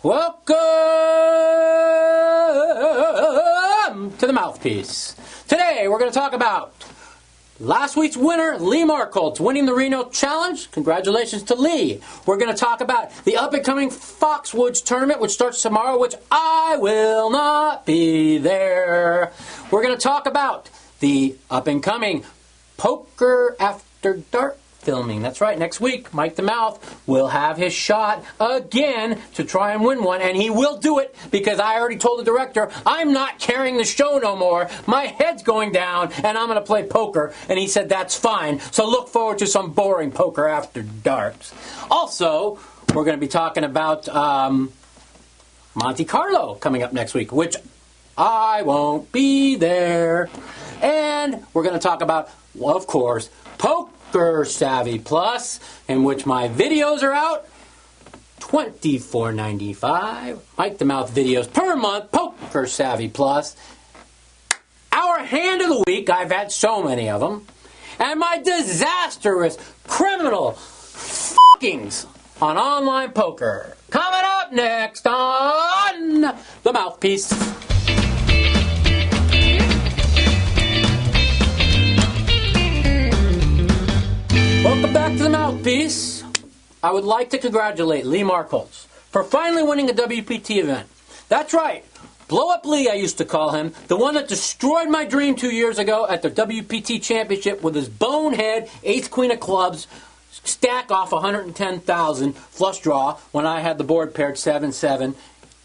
Welcome to the Mouthpiece. Today we're going to talk about last week's winner, Lee Markholtz, winning the Reno Challenge. Congratulations to Lee. We're going to talk about the up-and-coming Foxwoods tournament, which starts tomorrow, which I will not be there. We're going to talk about the up-and-coming Poker After Dark filming. That's right, next week, Mike The Mouth will have his shot again to try and win one, and he will do it because I already told the director, I'm not carrying the show no more. My head's going down, and I'm going to play poker, and he said that's fine, so look forward to some boring Poker After Darks. Also, we're going to be talking about Monte Carlo coming up next week, which I won't be there. And we're going to talk about, well, of course, Poker Savvy Plus, in which my videos are out. $24.95. Mike The Mouth videos per month. Poker Savvy Plus. Our hand of the week. I've had so many of them. And my disastrous criminal fuckings on online poker. Coming up next on The Mouthpiece. Welcome back to the Mouthpiece. I would like to congratulate Lee Markholtz for finally winning a WPT event. That's right. Blow Up Lee, I used to call him, the one that destroyed my dream 2 years ago at the WPT Championship with his bonehead ace-queen of clubs stack off 110,000 flush draw when I had the board paired 7-7,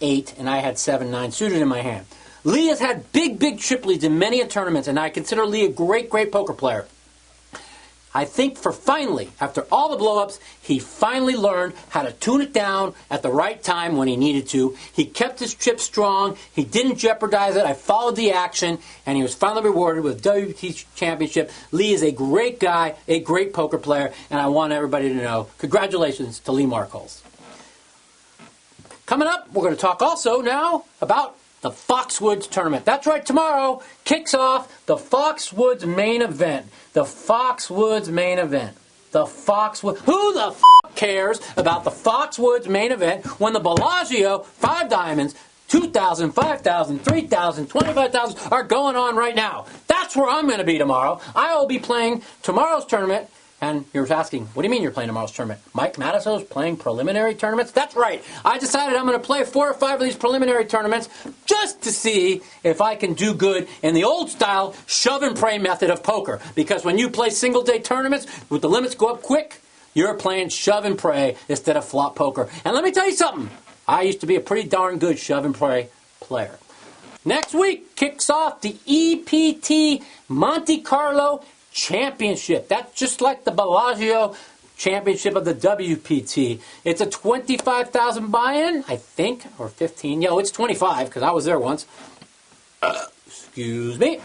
8, and I had 7-9 suited in my hand. Lee has had big chip leads in many tournaments, and I consider Lee a great poker player. I think finally, after all the blow-ups, he finally learned how to tune it down at the right time when he needed to. He kept his chip strong. He didn't jeopardize it. I followed the action, and he was finally rewarded with WPT Championship. Lee is a great guy, a great poker player, and I want everybody to know, congratulations to Lee Markholtz. Coming up, we're going to talk also now about the Foxwoods tournament. That's right, tomorrow kicks off the Foxwoods main event. The Foxwoods main event. The Foxwoods. Who the f*** cares about the Foxwoods main event when the Bellagio 5 diamonds, 2,000, 5,000, 3,000, 25,000 are going on right now? That's where I'm going to be tomorrow. I will be playing tomorrow's tournament. And you're asking, what do you mean you're playing tomorrow's tournament? Mike Matusow's playing preliminary tournaments? That's right. I decided I'm going to play 4 or 5 of these preliminary tournaments just to see if I can do good in the old-style shove-and-pray method of poker. Because when you play single-day tournaments, with the limits go up quick, you're playing shove-and-pray instead of flop poker. And let me tell you something. I used to be a pretty darn good shove-and-pray player. Next week kicks off the EPT Monte Carlo Championship. That's just like the Bellagio Championship of the WPT. It's a 25,000 buy-in, I think, or 15. Yo, it's 25 because I was there once. Excuse me.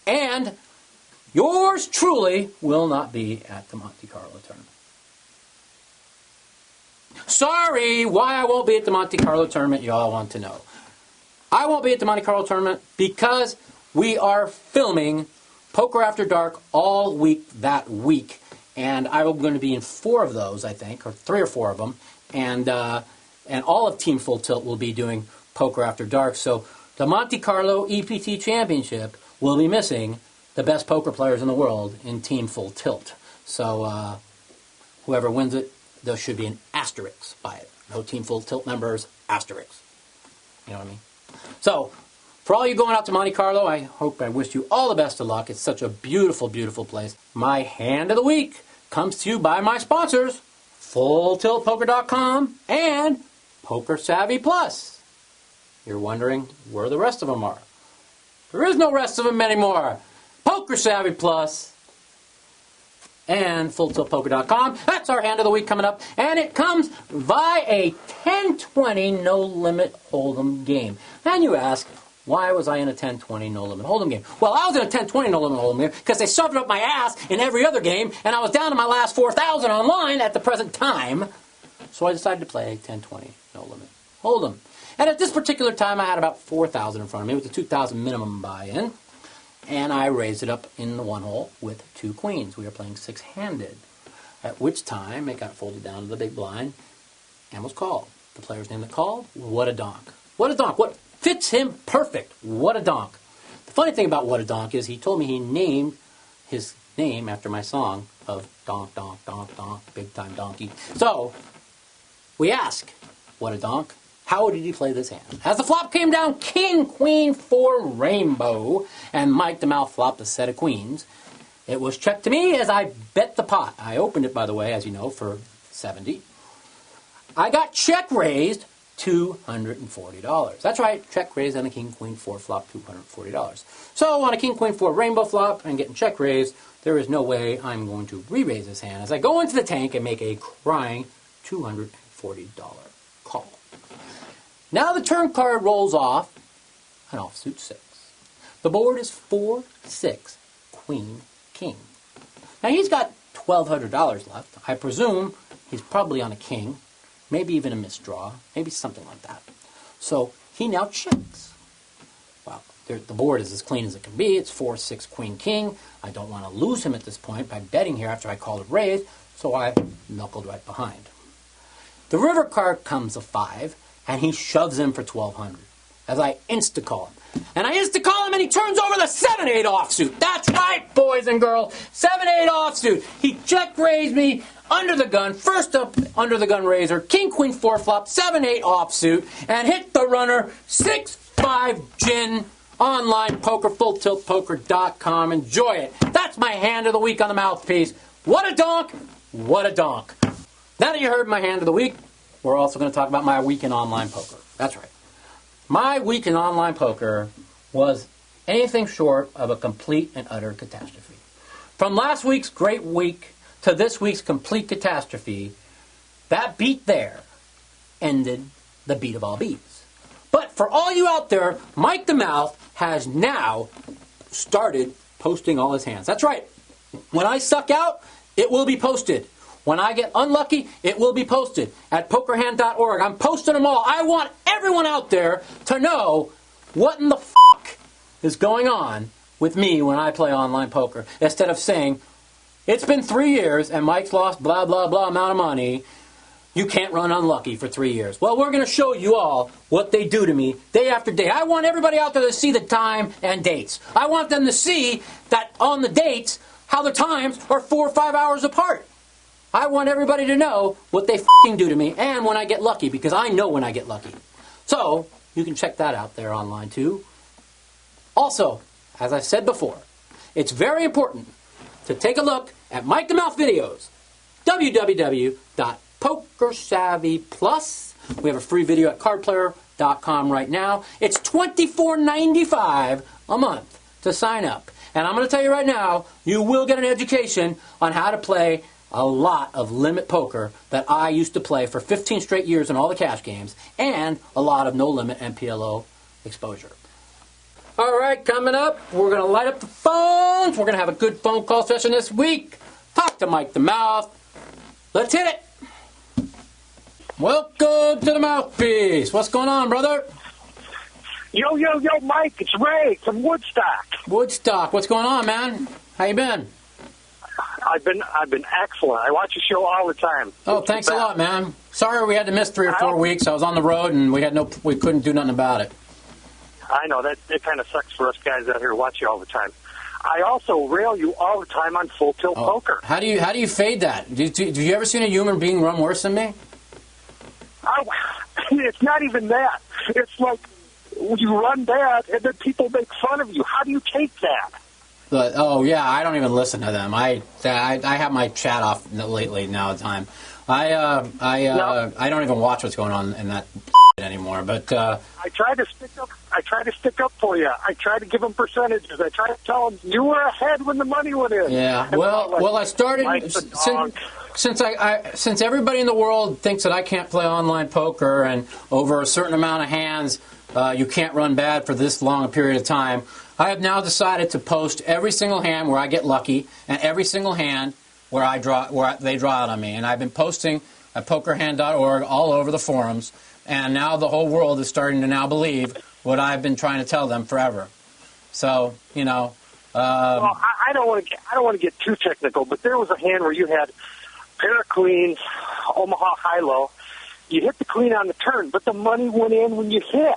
And yours truly will not be at the Monte Carlo tournament. Sorry, why I won't be at the Monte Carlo tournament, y'all want to know. I won't be at the Monte Carlo tournament because we are filming Poker After Dark all week that week, and I'm going to be in 4 of those, I think, or 3 or 4 of them, and all of Team Full Tilt will be doing Poker After Dark. So the Monte Carlo EPT Championship will be missing the best poker players in the world in Team Full Tilt. So whoever wins it, there should be an asterisk by it. No Team Full Tilt members, asterisk. You know what I mean? So for all you going out to Monte Carlo, I wish you all the best of luck. It's such a beautiful place. My hand of the week comes to you by my sponsors, FullTiltPoker.com and Poker Savvy Plus. You're wondering where the rest of them are. There is no rest of them anymore. Poker Savvy Plus and FullTiltPoker.com. That's our hand of the week coming up. And it comes via a 10-20 no-limit hold'em game. And you ask, why was I in a 10-20 no-limit hold'em game? Well, I was in a 10-20 no-limit hold'em game because they shoved it up my ass in every other game, and I was down to my last 4,000 online at the present time. So I decided to play 10-20 no-limit hold'em. And at this particular time, I had about 4,000 in front of me with a 2,000 minimum buy-in. And I raised it up in the 1 hole with 2 queens. We were playing 6-handed. At which time, it got folded down to the big blind and was called. The player's name they called, What a Donk. What a Donk. What fits him perfect. What a Donk. The funny thing about What a Donk is he told me he named his name after my song of Donk, Donk, Donk, Donk, Big Time Donkey. So, we ask, What a Donk, how did he play this hand? As the flop came down, King, Queen, 4, Rainbow, and Mike the Mouth flopped a set of queens. It was checked to me as I bet the pot. I opened it, by the way, as you know, for $70. I got check raised $240. That's right, check raised on a King, Queen, 4 flop, $240. So on a King, Queen, 4 Rainbow flop and getting check raised, there is no way I'm going to re-raise this hand as I go into the tank and make a crying $240 call. Now the turn card rolls off an offsuit 6. The board is 4, 6, Queen, King. Now he's got $1,200 left. I presume he's probably on a king, maybe even a misdraw, maybe something like that. So he now checks. Well, the board is as clean as it can be. It's 4, 6, Queen, King. I don't want to lose him at this point by betting here after I called it raised, so I knuckled right behind. The river card comes a 5, and he shoves in for $1,200 as I insta-call him. And I insta-call him, and he turns over the 7-8 offsuit. That's right, boys and girls. 7-8 offsuit. He check-raised me under the gun, first up under the gun raiser, King, Queen, 4 flop, 7-8 offsuit, and hit the runner, 6-5 gin, online poker, fulltiltpoker.com. Enjoy it. That's my hand of the week on the Mouthpiece. What a donk. What a donk. Now that you heard my hand of the week, we're also going to talk about my week in online poker. That's right. My week in online poker was anything short of a complete and utter catastrophe. From last week's great week to this week's complete catastrophe, that beat there ended the beat of all beats. But for all you out there, Mike the Mouth has now started posting all his hands. That's right. When I suck out, it will be posted. When I get unlucky, it will be posted at pokerhand.org. I'm posting them all. I want everyone out there to know what in the fuck is going on with me when I play online poker. Instead of saying, it's been 3 years and Mike's lost blah, blah, blah amount of money. You can't run unlucky for 3 years. Well, we're going to show you all what they do to me day after day. I want everybody out there to see the time and dates. I want them to see that on the dates, how the times are 4 or 5 hours apart. I want everybody to know what they fucking do to me and when I get lucky, because I know when I get lucky. So, you can check that out there online too. Also, as I said before, it's very important to take a look at Mike the Mouth videos. www.pokersavvyplus. We have a free video at cardplayer.com right now. It's $24.95 a month to sign up. And I'm going to tell you right now, you will get an education on how to play a lot of limit poker that I used to play for 15 straight years in all the cash games, and a lot of no-limit MPLO exposure. All right, coming up, we're going to light up the phones. We're going to have a good phone call session this week. Talk to Mike the Mouth. Let's hit it. Welcome to the Mouthpiece. What's going on, brother? Yo, Mike, it's Ray from Woodstock. Woodstock, what's going on, man? How you been? I've been excellent. I watch your show all the time. Oh, thanks a lot, man. Sorry we had to miss 3 or 4 weeks. I was on the road and we couldn't do nothing about it. I know that it kind of sucks for us guys out here who watch you all the time. I also rail you all the time on Full Tilt Poker. How do you fade that? Did you ever seen a human being run worse than me? It's not even that. It's like you run bad and then people make fun of you. How do you take that? Oh yeah, I don't even listen to them. I have my chat off lately now. Time, I don't even watch what's going on in that anymore. But I try to stick up. I try to stick up for you. I try to give them percentages. I try to tell them you were ahead when the money went in. Yeah. Well, I started since everybody in the world thinks that I can't play online poker, and over a certain amount of hands, you can't run bad for this long a period of time. I have now decided to post every single hand where I get lucky and every single hand where they draw out on me. And I've been posting at pokerhand.org all over the forums, and now the whole world is starting to now believe what I've been trying to tell them forever. So, you know. Well, I don't want to get too technical, but there was a hand where you had pair of queens, Omaha high-low, you hit the queen on the turn, but the money went in when you hit.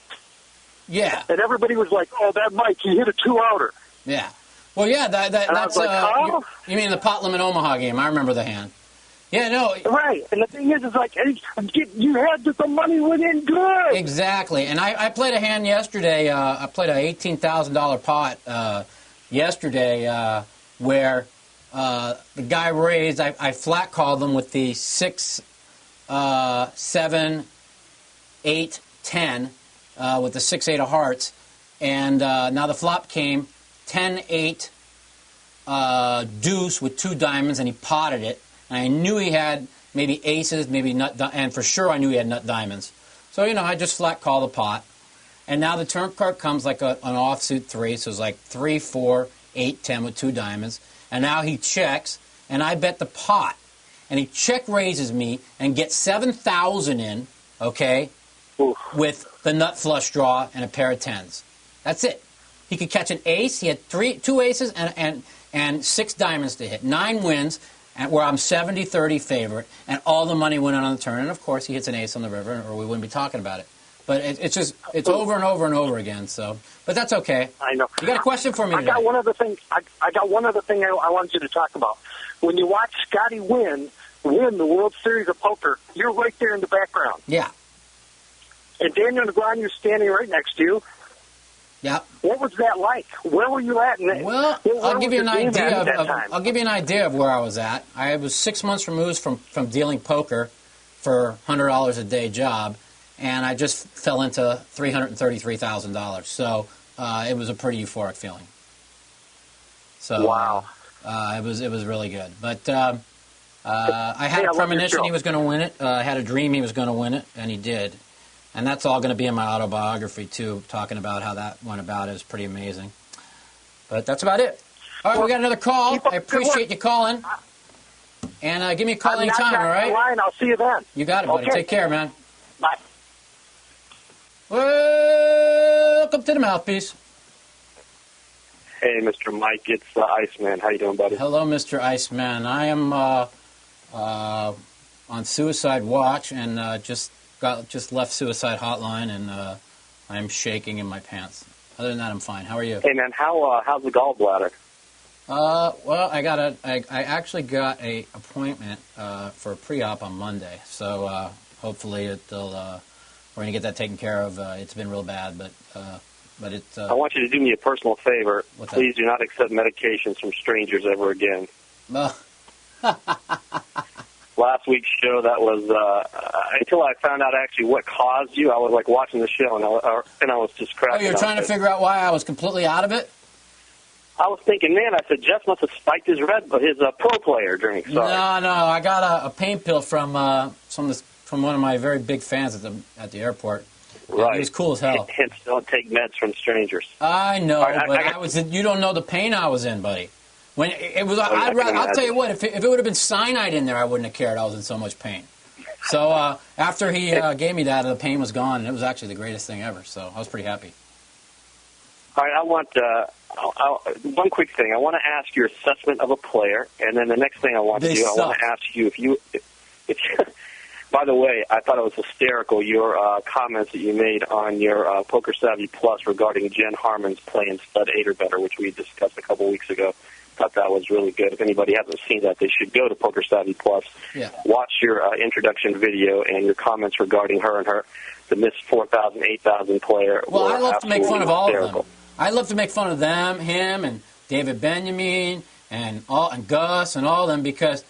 Yeah. And everybody was like, "Oh, that Mike, he hit a 2-outer." Yeah. Well, yeah, that's like, huh? you mean the Pot Limit Omaha game? I remember the hand. Yeah, no. Right, and the thing is like, hey, you had the money went in good. Exactly, and I played a hand yesterday. I played a $18,000 pot yesterday where the guy raised. I flat called him with the 6, 7, 8, 10 with the 6, 8 of hearts, and now the flop came 10, 8, deuce with 2 diamonds, and he potted it. And I knew he had maybe aces, maybe nut, and for sure I knew he had nut diamonds. So, I just flat call the pot. And now the turn card comes like an offsuit 3, so it's like 3, 4, 8, 10 with 2 diamonds. And now he checks, and I bet the pot. And he check raises me and gets 7,000 in, okay, Oof. with the nut flush draw and a pair of 10s. That's it. He could catch an ace. He had 2 aces and 6 diamonds to hit. 9 wins. And where I'm 70-30 favorite, and all the money went in on the turn. And, of course, he hits an ace on the river, or we wouldn't be talking about it. But it's over and over and over again. So, but that's okay. I know. You got a question for me today? I got one other thing. I got one other thing I want you to talk about. When you watch Scotty win the World Series of Poker, you're right there in the background. Yeah. And Daniel Negreanu's standing right next to you. Yeah. What was that like? Where were you at? Well, I'll give you an idea of where I was at. I was 6 months removed from dealing poker for $100 a day job, and I just fell into $333,000. So it was a pretty euphoric feeling. So wow, it was really good. But I had a premonition he was going to win it. I had a dream he was going to win it, and he did. And that's all going to be in my autobiography, too, talking about how that went about. It was pretty amazing. But that's about it. All right, we got another call. I appreciate you calling. And give me a call anytime, all right? Line. I'll see you then. You got it, buddy. Okay. Take care, man. Bye. Welcome to the Mouthpiece. Hey, Mr. Mike, it's Iceman. How you doing, buddy? Hello, Mr. Iceman. I am on suicide watch and just left suicide hotline, and I'm shaking in my pants. Other than that, I'm fine. How are you? Hey, man, how's the gallbladder? Well, I actually got a appointment for a pre-op on Monday, so hopefully we're going to get that taken care of. It's been real bad, but it's. I want you to do me a personal favor. Please do not accept medications from strangers ever again. Last week's show, that was until I found out actually what caused you. I was like watching the show and I was just cracking. Oh, you're trying to figure out why I was completely out of it? I was thinking, man, I said Jeff must have spiked his pro player drink. Sorry. No, I got a pain pill from one of my very big fans at the airport. Right. He was cool as hell. Hence, don't take meds from strangers. I know, you don't know the pain I was in, buddy. When it was, I'll tell you what. If it would have been cyanide in there, I wouldn't have cared. I was in so much pain. So after he gave me that, the pain was gone, and it was actually the greatest thing ever. So I was pretty happy. All right, I want one quick thing. I want to ask your assessment of a player, and then the next thing I want to do, I want to ask you if you. By the way, I thought it was hysterical, your comments that you made on your Poker Savvy Plus regarding Jen Harmon's playing stud 8 or better, which we discussed a couple weeks ago. Thought that was really good. If anybody hasn't seen that, they should go to Poker Savvy Plus, watch your introduction video and your comments regarding her and the Miss 4,000, 8,000 player. Well, I love to make fun of all of them. I love to make fun of them, him, and David Benjamin, and Gus, and all of them, because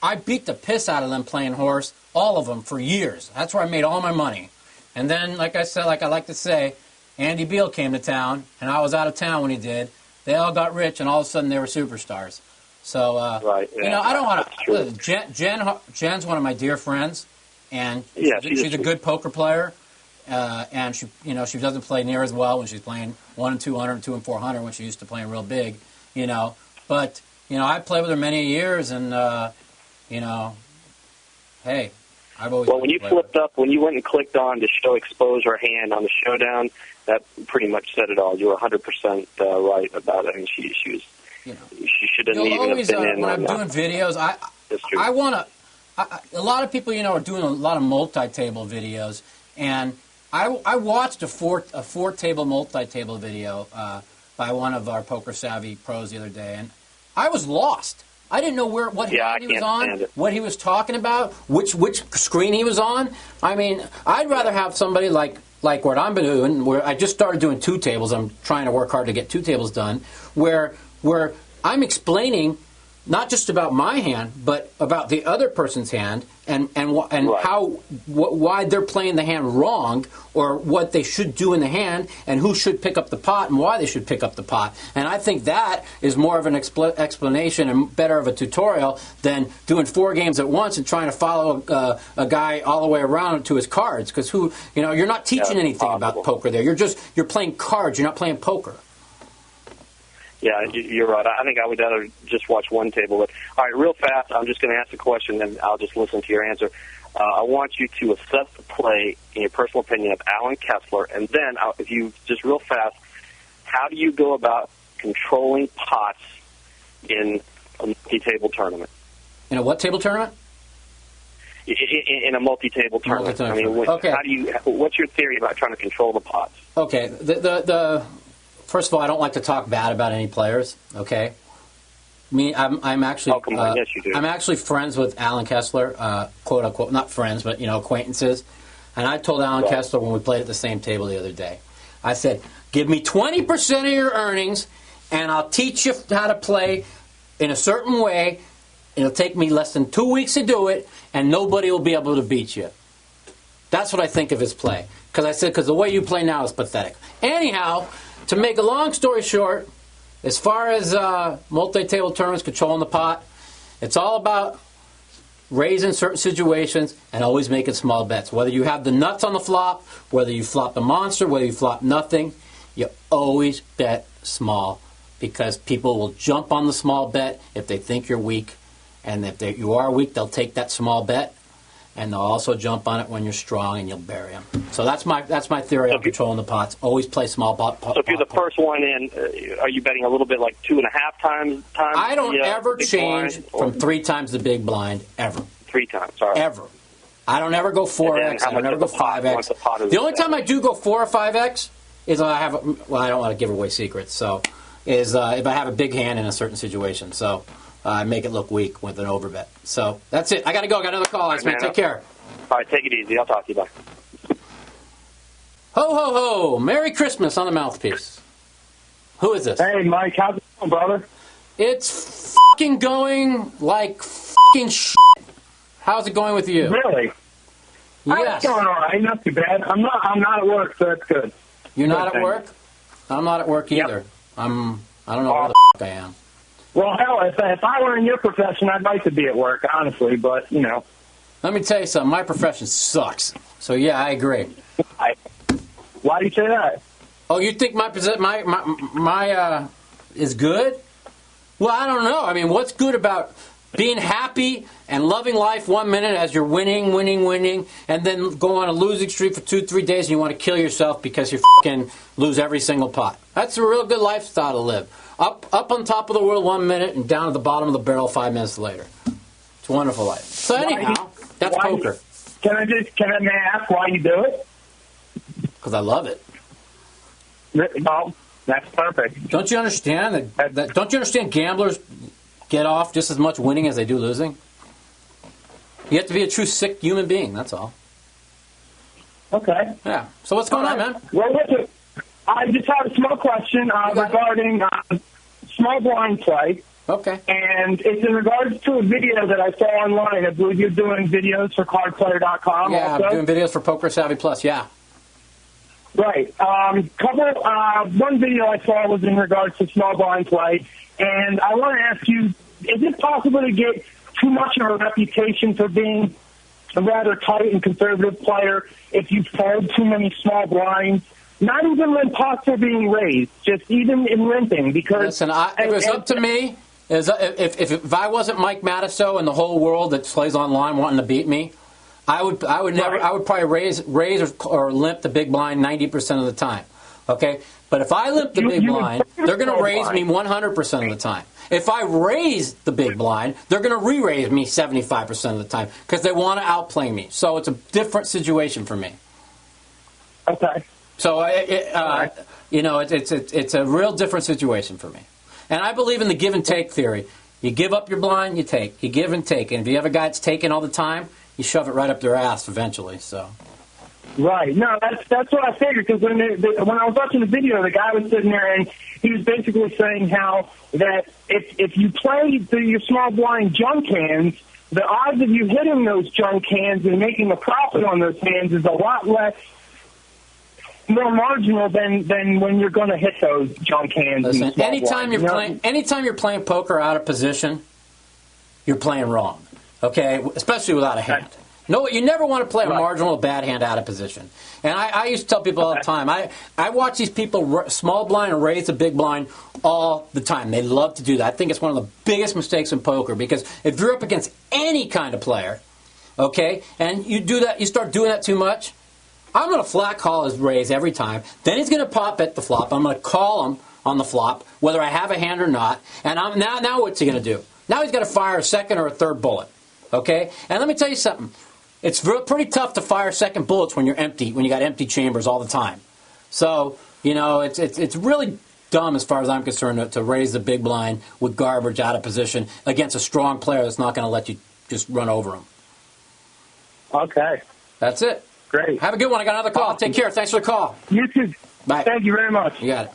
I beat the piss out of them playing horse, all of them, for years. That's where I made all my money. And then, like I said, like I like to say, Andy Beal came to town, and I was out of town when he did. They all got rich, and all of a sudden they were superstars. So, right, yeah, I don't want to. Jen's one of my dear friends, and she's a good poker player. And she doesn't play near as well when she's playing 1 and 200 and 2 and 400 when she used to playing real big, But I played with her many years, and hey, I've always. Well, when you flipped up, when you went and clicked on to show expose her hand on the showdown, that pretty much said it all. You were 100% right about it. I mean, she was. She should have even always, been in. When I'm doing videos, I want to. a lot of people, are doing a lot of multi-table videos, and I watched a four-table multi-table video by one of our Poker Savvy pros the other day, and I was lost. I didn't know what hand he was on, what he was talking about, which screen he was on. I mean, I'd rather have somebody like what I'm doing, where I just started doing 2 tables. I'm trying to work hard to get 2 tables done, where I'm explaining not just about my hand, but about the other person's hand, and right. Why they're playing the hand wrong, or what they should do in the hand, and who should pick up the pot, and why they should pick up the pot. And I think that is more of an explanation and better of a tutorial than doing 4 games at once and trying to follow a guy all the way around to his cards. Because you're not teaching anything about poker there. You're playing cards. You're not playing poker. Yeah, you're right. I think I would rather just watch 1 table. But, all right, real fast, I'm just going to ask a question, and I'll just listen to your answer. I want you to assess the play, in your personal opinion, of Alan Kessler, and then, if you just real fast, how do you go about controlling pots in a multi-table tournament? In a what table tournament? In a multi-table tournament. I mean, okay. What's your theory about trying to control the pots? Okay, First of all, I don't like to talk bad about any players. Okay, I'm actually. Oh, come on. Yes, you do. I'm actually friends with Alan Kessler, quote unquote, not friends, but acquaintances. And I told Alan Kessler when we played at the same table the other day, I said, "Give me 20% of your earnings, and I'll teach you how to play in a certain way. It'll take me less than 2 weeks to do it, and nobody will be able to beat you." That's what I think of his play. Because the way you play now is pathetic. Anyhow. To make a long story short, as far as multi-table tournaments, controlling the pot, it's all about raising certain situations and always making small bets. Whether you have the nuts on the flop, whether you flop the monster, whether you flop nothing, you always bet small, because people will jump on the small bet if they think you're weak. And if you are weak, they'll take that small bet. And they'll also jump on it when you're strong, and you'll bury them. So that's my theory on controlling the pots. Always play small pot. So if you're the first one in, are you betting a little bit like 2.5 times? I don't ever change from 3 times the big blind, ever. 3 times, all right. Ever. I don't ever go 4x. I don't ever go 5x. The only time I do go 4 or 5x is if I have, I don't want to give away secrets, so if I have a big hand in a certain situation. So I make it look weak with an overbet. So that's it. I got to go. I got another call. Right, man. Take care. All right, take it easy. I'll talk to you. Bye. Ho, ho, ho. Merry Christmas on the Mouthpiece. Who is this? Hey, Mike. How's it going, brother? It's fucking going like fucking shit. How's it going with you? Really? Yes. It's going all right. Not too bad. I'm not at work, so that's good. You're not at work? I'm not at work either. Yep. I don't know where the fuck I am. Well, hell, if I were in your profession, I'd like to be at work, honestly, but, Let me tell you something. My profession sucks. So, yeah, I agree. Why do you say that? Oh, you think my is good? Well, I don't know. I mean, what's good about being happy and loving life 1 minute as you're winning, and then go on a losing streak for 2-3 days and you want to kill yourself because you fucking lose every single pot? That's a real good lifestyle to live. Up on top of the world 1 minute and down at the bottom of the barrel 5 minutes later. It's a wonderful life. So anyhow, that's poker. Can I ask why you do it? Because I love it. No, that's perfect. Don't you understand that? Don't you understand gamblers get off just as much winning as they do losing? You have to be a true sick human being. That's all. Okay. Yeah. So what's going on, man? Well, listen, I just have a small question regarding small blind play. Okay. And it's in regards to a video that I saw online. I believe you're doing videos for cardplayer.com. Yeah, also. I'm doing videos for Poker Savvy Plus, yeah. Right. One video I saw was in regards to small blind play. And I want to ask you, is it possible to get too much of a reputation for being a rather tight and conservative player if you fold too many small blinds? Not even when pots are being raised, just even in limping. Because listen, if it was up to me, if I wasn't Mike Matusow and the whole world that plays online wanting to beat me, I would probably raise or limp the big blind 90% of the time. Okay, But if I limp the big blind, they're going to raise me 100% of the time. If I raise the big blind, they're going to re-raise me 75% of the time because they want to outplay me. So it's a different situation for me. Okay. So it's a real different situation for me. And I believe in the give and take theory. You give up your blind, you take. You give and take. And if you have a guy that's taking all the time, you shove it right up their ass eventually. So. Right. No, that's what I figured, because when I was watching the video, the guy was sitting there and he was basically saying how that if you play your small blind junk hands, the odds of you hitting those junk hands and making a profit on those hands is a lot less, more marginal than when you're going to hit those junk hands. Listen, anytime you're playing poker out of position, you're playing wrong. Okay, especially without a hand. No, you never want to play a marginal bad hand out of position. And I used to tell people all the time, I watch these people small blind and raise the big blind all the time. They love to do that. I think it's one of the biggest mistakes in poker, because if you're up against any kind of player, okay, and you do that, you start doing that too much, I'm going to flat call his raise every time. Then he's going to pop at the flop. I'm going to call him on the flop, whether I have a hand or not. And now what's he going to do? Now he's got to fire a second or a third bullet. Okay? And let me tell you something. It's pretty tough to fire second bullets when you're empty, when you got empty chambers all the time. So, it's really dumb as far as I'm concerned to raise the big blind with garbage out of position against a strong player that's not going to let you just run over him. Okay. That's it. Great. Have a good one. I got another call. Take care. Thanks for the call. You too. Bye. Thank you very much. You got it.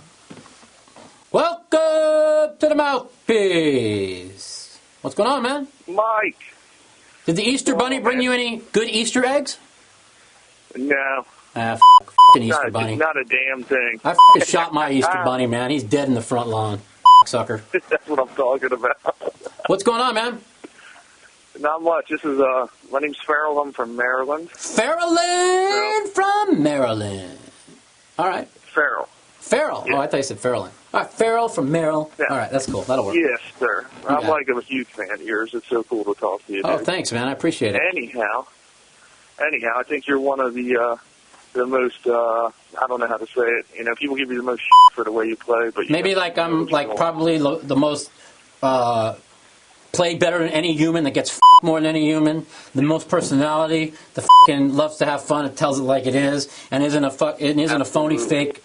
Welcome to the Mouthpiece. What's going on, man? Mike. Did the Easter Bunny bring you any good Easter eggs? No. F***ing Easter Bunny. Not a damn thing. I f***ing shot my Easter Bunny, man. He's dead in the front lawn. Sucker. That's what I'm talking about. What's going on, man? Not much. This is, my name's Farrell. I'm from Maryland. From Maryland. All right. Farrell. Yeah. Oh, I thought you said Farrell. All right, Farrell from Merrill. Yeah. All right, that's cool. That'll work. Yes, sir. I'm a huge fan of yours. It's so cool to talk to you. Oh, dude. Thanks, man. I appreciate it. Anyhow, I think you're one of the most, I don't know how to say it. People give you the most shit for the way you play, but maybe I'm probably the most played better than any human, that gets more than any human, the most personality, the loves to have fun, it tells it like it is, and isn't a phony fake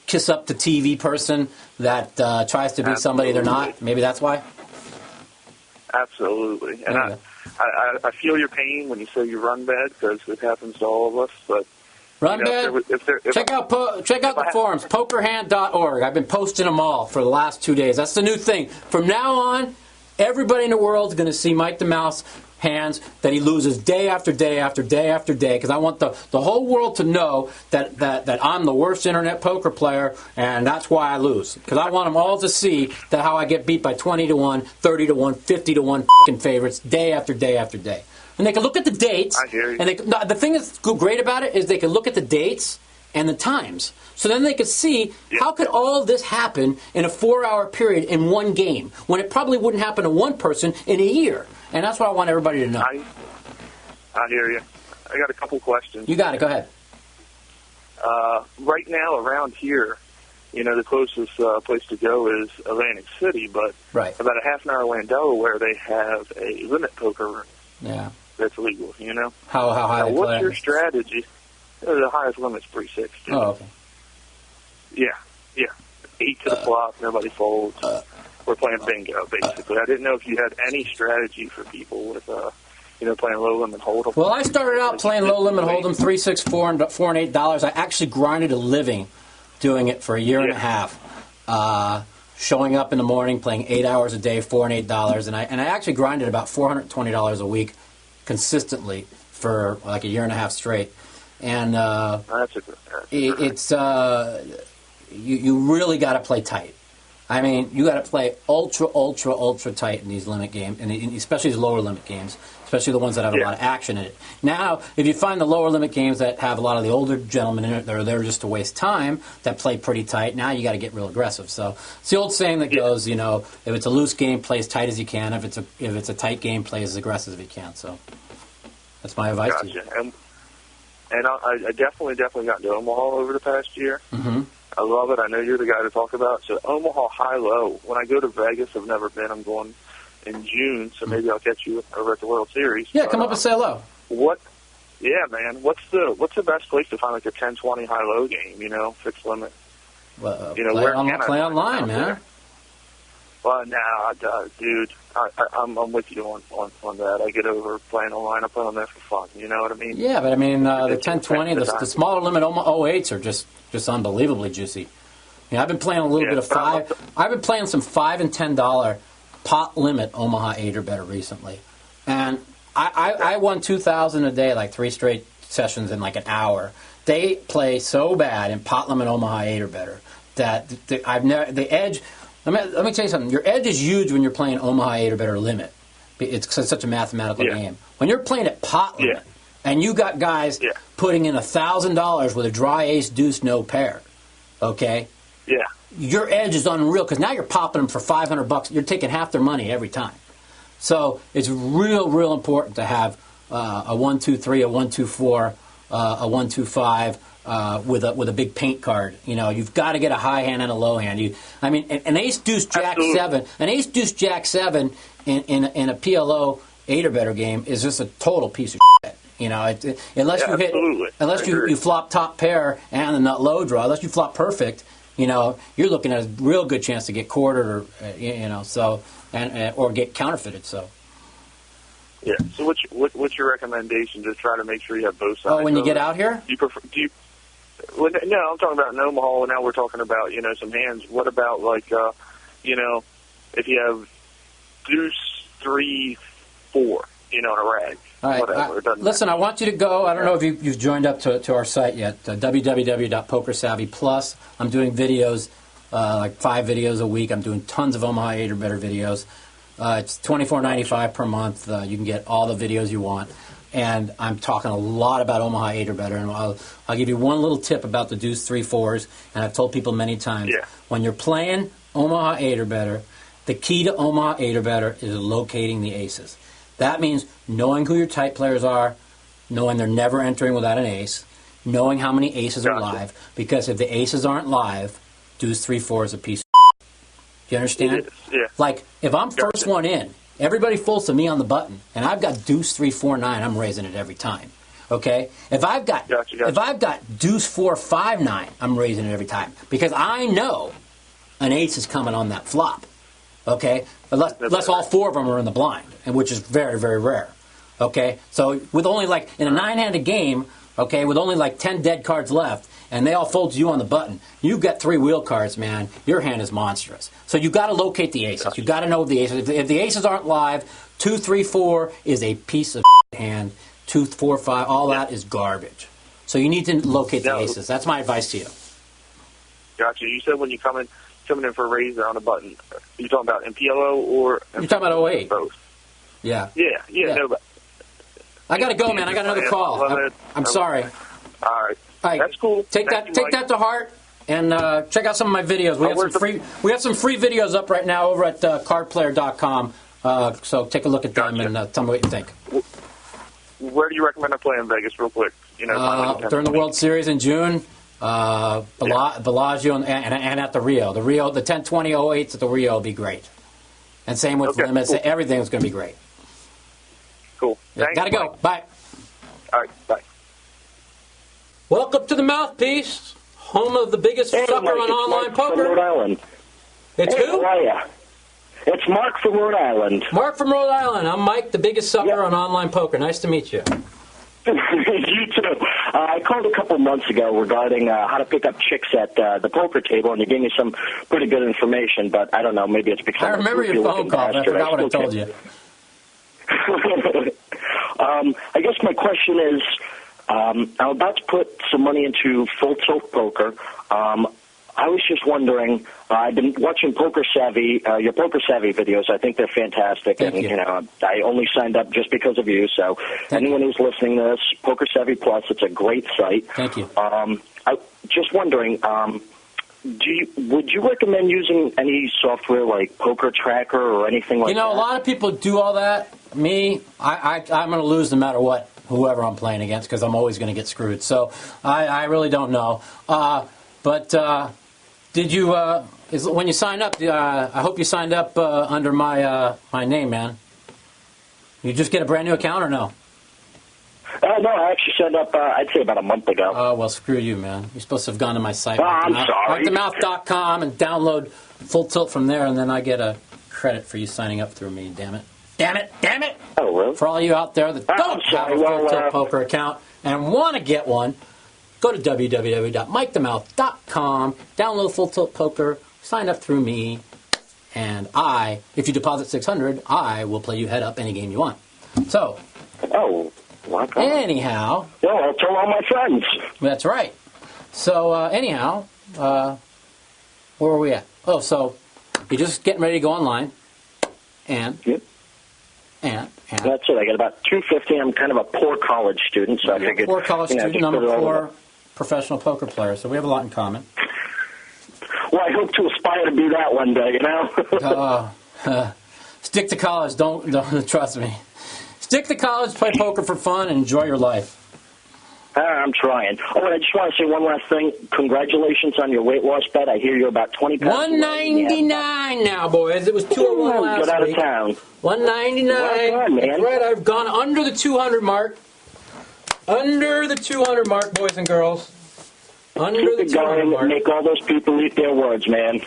kiss up to TV person that tries to be somebody they're not. Maybe that's why. Absolutely, and I feel your pain when you say you run bad, because it happens to all of us. But run bad. Check out the forums, pokerhand.org. I've been posting them all for the last 2 days. That's the new thing. From now on, everybody in the world is going to see Mike the Mouth's hands that he loses day after day after day after day, because I want the whole world to know that I'm the worst internet poker player, and that's why I lose. Because I want them all to see that how I get beat by 20-1, 30-1, 50-1 favorites day after day after day. And they can look at the dates. I hear you. And the thing that's great about it is they can look at the dates and the times. So then they could see how could all of this happen in a 4-hour period in one game, when it probably wouldn't happen to one person in a year. And that's what I want everybody to know. I hear you. I got a couple questions. You got it. Go ahead. Right now around here, the closest place to go is Atlantic City, but about a half an hour away in Delaware, they have a limit poker room. Yeah. That's legal, How high? Now, what's your strategy? The highest limit's 360. Oh, okay. Yeah. 8 to the flop, nobody folds. We're playing bingo, basically. I didn't know if you had any strategy for people with, playing low limit hold'em. Well, I started out playing low limit hold'em, 3, 6, 4, and $8. I actually grinded a living doing it for a year and a half. Showing up in the morning, playing 8 hours a day, $4 and $8, and I actually grinded about $420 a week consistently for like a year and a half straight. And you really got to play tight. I mean, you got to play ultra tight in these limit games, and especially these lower limit games, especially the ones that have a lot of action in it. Now, if you find the lower limit games that have a lot of the older gentlemen in it that are there just to waste time, that play pretty tight, now you got to get real aggressive. So it's the old saying that goes, if it's a loose game, play as tight as you can. If it's a tight game, play as aggressive as you can. So that's my advice to you. And I definitely got into them all over the past year. Mm-hmm. I love it. I know you're the guy to talk about. So Omaha high-low. When I go to Vegas, I've never been. I'm going in June, so maybe I'll catch you over at the World Series. Yeah, come up and say hello. What? Yeah, man. What's the best place to find like a 10-20 high-low game? You know, fixed limit. Well, you know, play online, man. There? Well, no, dude, I'm with you on that. I get over playing online. I play on there for fun. You know what I mean? Yeah, but I mean, the 10-20, the smaller limit 08s are just unbelievably juicy. You know, I've been playing a little bit of I've been playing some $5 and $10 pot limit Omaha 8 or better recently, and I won 2,000 a day, like 3 straight sessions in like an hour. They play so bad in pot limit Omaha 8 or better that the edge. Let me tell you something. Your edge is huge when you're playing Omaha 8 or better limit. It's such a mathematical game. When you're playing at pot limit, and you got guys putting in $1,000 with a dry ace deuce no pair, okay? Yeah. Your edge is unreal because now you're popping them for $500. You're taking half their money every time. So it's real important to have a 1-2-3, a 1-2-4, a 1-2-5. With a big paint card, you know, you've got to get a high hand and a low hand. An ace deuce jack Absolutely. 7 in a PLO 8 or better game is just a total piece of shit. You know, unless you flop top pair and the nut low draw, unless you flop perfect, you know, you're looking at a real good chance to get quartered or or get counterfeited. So. Yeah. So what's your recommendation to try to make sure you have both sides? Oh, when you get out here? Do you? Well, no, I'm talking about in Omaha. Now we're talking about, you know, some hands. What about, like, you know, if you have deuce, 3, 4, you know, in a rag. All right. Whatever. Listen, I want you to go. I don't know if you've joined up to our site yet, www.pokersavvy Plus. I'm doing videos, like 5 videos a week. I'm doing tons of Omaha 8 or better videos. It's $24.95 per month. You can get all the videos you want. And I'm talking a lot about Omaha 8 or better. And I'll give you one little tip about the deuce 3-4s. And I've told people many times, when you're playing Omaha 8 or better, the key to Omaha 8 or better is locating the aces. That means knowing who your tight players are, knowing they're never entering without an ace, knowing how many aces are live. Because if the aces aren't live, deuce 3-4 is a piece of shit. Do you understand? Yeah. Like, if I'm first one in, everybody folds to me on the button, and I've got deuce 3-4-9. I'm raising it every time. Okay. If I've got deuce 4-5-9, I'm raising it every time because I know an ace is coming on that flop. Okay. Unless all 4 of them are in the blind, and which is very, very rare. Okay. So with only like in a 9-handed game, okay, with only like 10 dead cards left, and they all fold to you on the button, you've got 3 wheel cards, man. Your hand is monstrous. So you've got to locate the aces. You've got to know the aces. If the aces aren't live, 2-3-4 is a piece of hand. 2-4-5, all that is garbage. So you need to locate the aces. That's my advice to you. Gotcha. You said when you coming in for a raise on a button, are you talking about in PLO or? You're talking about 08. Both. Yeah. Yeah. No, but I got to go, man. I got another call. I'm sorry. All right. That's cool. Take that to heart, and check out some of my videos. We have some free videos up right now over at cardplayer.com. So take a look at them and tell me what you think. Where do you recommend I play in Vegas, real quick? You know, during the World Series in June, Bellagio and at the Rio. The 10-20 08s at the Rio will be great. And same with limits. Cool. Everything's going to be great. Cool. Yeah, gotta go. Bye. All right. Bye. Welcome to the Mouthpiece, home of the biggest sucker on online poker. From Rhode Island. It's who? How are ya? It's Mark from Rhode Island. Mark from Rhode Island. I'm Mike, the biggest sucker on online poker. Nice to meet you. You too. I called a couple months ago regarding how to pick up chicks at the poker table, and you gave me some pretty good information, but I don't know, maybe it's because I remember your phone call, but I forgot what I told you. I guess my question is, I'm about to put some money into full tilt poker. I was just wondering, I've been watching Poker Savvy, your Poker Savvy videos. I think they're fantastic. Thank you. You know, I only signed up just because of you. So anyone who's listening to this, Poker Savvy Plus, it's a great site. Thank you. I'm just wondering, would you recommend using any software like Poker Tracker or anything like that? You know, a lot of people do all that. Me, I'm going to lose no matter what, whoever I'm playing against, because I'm always going to get screwed. So I really don't know. But Did you, when you signed up, I hope you signed up under my name, man. You just get a brand new account or no? No, I actually signed up, I'd say about a month ago. Oh, well, screw you, man. You're supposed to have gone to my site, I'm sorry. MikeTheMouth.com, and download Full Tilt from there, and then I get a credit for you signing up through me, damn it. Damn it, damn it! Oh, really? For all you out there that don't have a Full Tilt Poker account and want to get one, go to www.MikeTheMouth.com, download Full Tilt Poker, sign up through me, and if you deposit $600, I will play you head up any game you want. So. Oh, wow. Anyhow. Well, I'll tell all my friends. That's right. So, anyhow, where were we at? Oh, so you're just getting ready to go online, and. Yep. And that's it. I got about $250. I'm kind of a poor college student, so I figured. Poor college student, I'm a poor professional poker player, so we have a lot in common. Well, I hope to aspire to be that one day, you know? Stick to college. Don't trust me. Stick to college, play poker for fun, and enjoy your life. I'm trying. Oh, and I just want to say one last thing. Congratulations on your weight loss bet. I hear you're about 20 pounds. 199 now, boys. It was 201 last week. Get out of town. 199. Well done, man. That's right. I've gone under the 200 mark. Under the 200 mark, boys and girls. Under the 200 mark. Make all those people eat their words, man.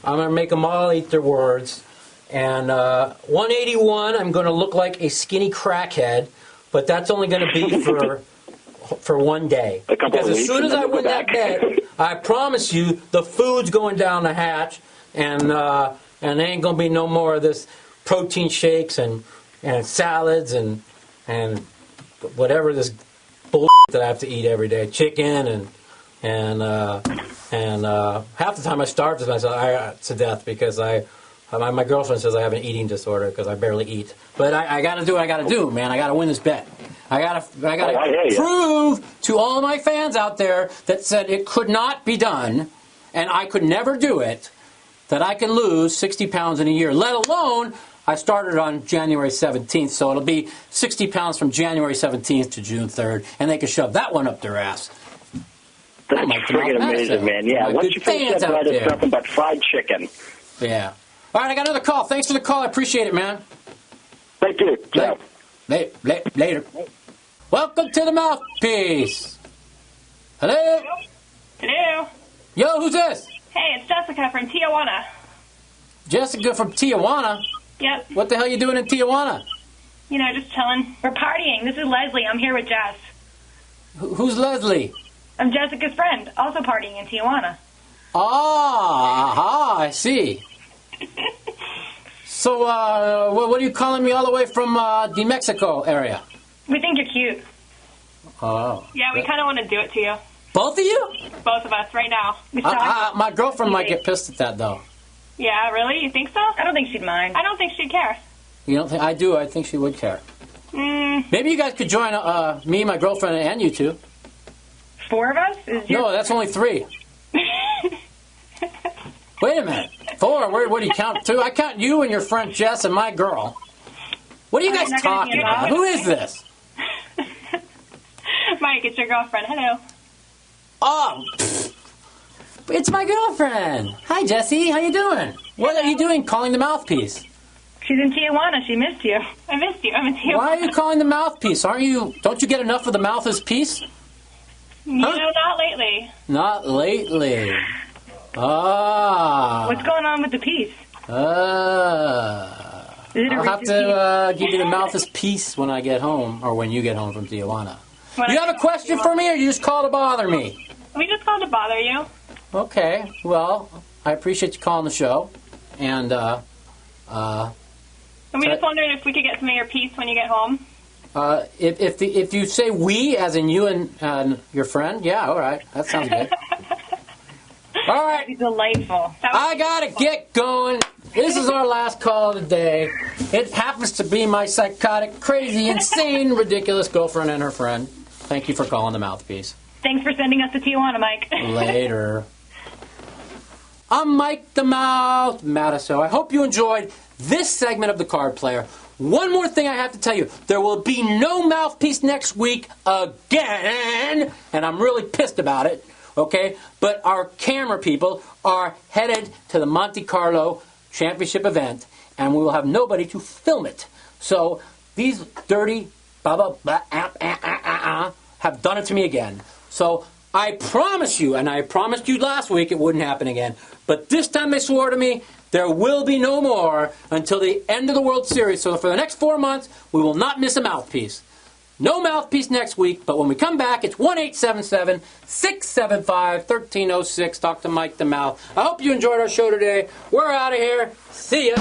I'm going to make them all eat their words. And 181, I'm going to look like a skinny crackhead, but that's only going to be for one day. Because as soon as I win that bet, I promise you the food's going down the hatch, and there ain't going to be no more of this protein shakes and salads and whatever this bull that I have to eat every day, chicken and half the time I starve myself to death because my girlfriend says I have an eating disorder because I barely eat. But I got to do what I got to do, man. I got to win this bet. I got to prove to all of my fans out there that said it could not be done and I could never do it, that I can lose 60 pounds in a year, let alone I started on January 17th, so it'll be 60 pounds from January 17th to June 3rd, and they can shove that one up their ass. That's freaking amazing, man. Yeah, once you finish that bread, it's nothing but fried chicken. Yeah. All right, I got another call. Thanks for the call. I appreciate it, man. Thank you. Later. Welcome to the Mouthpiece. Hello? Hello? Yo, who's this? Hey, it's Jessica from Tijuana. Jessica from Tijuana? Yep. What the hell are you doing in Tijuana? You know, just chilling. We're partying. This is Leslie. I'm here with Jess. Who's Leslie? I'm Jessica's friend, also partying in Tijuana. I see. So, what are you calling me all the way from the Mexico area? We think you're cute. Oh. Yeah, we kind of want to do it to you. Both of you? Both of us, right now. My girlfriend might get pissed at that, though. Yeah, really? You think so? I don't think she'd mind. I don't think she'd care. You don't think? I do. I think she would care. Maybe you guys could join me, my girlfriend, and you two. 4 of us? No, that's only 3. Wait a minute. 4? Where do you count? 2? I count you and your friend Jess and my girl. What are you guys talking about? Who is this? Mike, it's your girlfriend. Hello. Oh, it's my girlfriend. Hi, Jessie. How you doing? What are you doing calling the Mouthpiece? She's in Tijuana. She missed you. I missed you. I'm in Tijuana. Why are you calling the Mouthpiece? Don't you get enough of the mouth as piece? You know, not lately. Not lately. What's going on with the piece? I'll have to give you the mouth as piece when I get home, or when you get home from Tijuana. You have a question for me, or you just call to bother me? We just called to bother you. Okay. Well, I appreciate you calling the show, and we just wondering if we could get some of your piece when you get home. If you say we, as in you and your friend, yeah, all right, that sounds good. All right. That'd be delightful. I gotta get going. This is our last call of the day. It happens to be my psychotic, crazy, insane, ridiculous girlfriend and her friend. Thank you for calling the Mouthpiece. Thanks for sending us to Tijuana, Mike. Later. I'm Mike The Mouth Matusow. I hope you enjoyed this segment of the Card Player. One more thing I have to tell you. There will be no Mouthpiece next week again, and I'm really pissed about it. okay? But our camera people are headed to the Monte Carlo Championship event, and we will have nobody to film it. So these dirty have done it to me again. So I promise you, and I promised you last week it wouldn't happen again, but this time they swore to me there will be no more until the end of the World Series. So for the next 4 months, we will not miss a Mouthpiece. No Mouthpiece next week, but when we come back, it's 1-877-675-1306. Talk to Mike the Mouth. I hope you enjoyed our show today. We're out of here. See ya.